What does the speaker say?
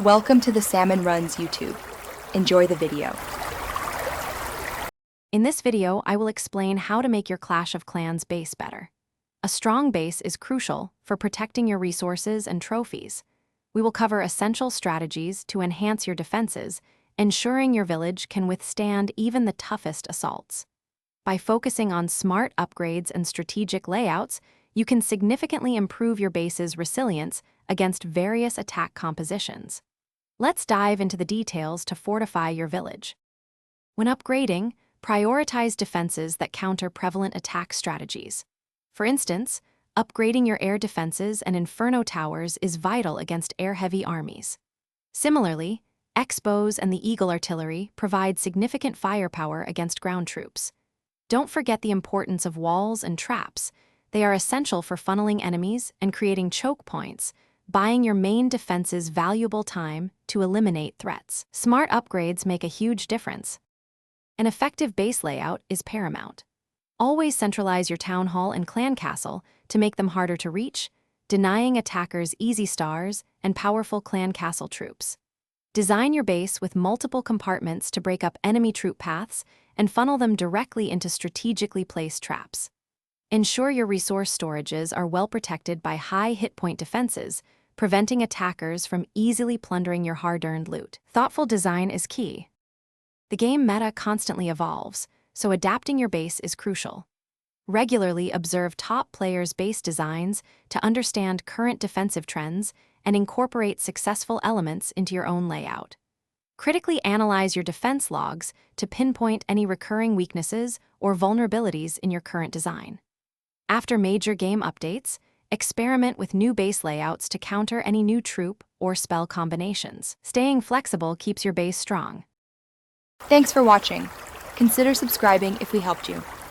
Welcome to the Salmon Runs YouTube. Enjoy the video. In this video, I will explain how to make your Clash of Clans base better. A strong base is crucial for protecting your resources and trophies. We will cover essential strategies to enhance your defenses, ensuring your village can withstand even the toughest assaults. By focusing on smart upgrades and strategic layouts, you can significantly improve your base's resilience against various attack compositions. Let's dive into the details to fortify your village. When upgrading, prioritize defenses that counter prevalent attack strategies. For instance, upgrading your air defenses and inferno towers is vital against air-heavy armies. Similarly, X-bows and the Eagle artillery provide significant firepower against ground troops. Don't forget the importance of walls and traps. They are essential for funneling enemies and creating choke points, buying your main defenses valuable time to eliminate threats. Smart upgrades make a huge difference. An effective base layout is paramount. Always centralize your town hall and clan castle to make them harder to reach, denying attackers easy stars and powerful clan castle troops. Design your base with multiple compartments to break up enemy troop paths and funnel them directly into strategically placed traps. Ensure your resource storages are well protected by high hit point defenses, preventing attackers from easily plundering your hard-earned loot. Thoughtful design is key. The game meta constantly evolves, so adapting your base is crucial. Regularly observe top players' base designs to understand current defensive trends and incorporate successful elements into your own layout. Critically analyze your defense logs to pinpoint any recurring weaknesses or vulnerabilities in your current design. After major game updates, experiment with new base layouts to counter any new troop or spell combinations. Staying flexible keeps your base strong. Thanks for watching. Consider subscribing if we helped you.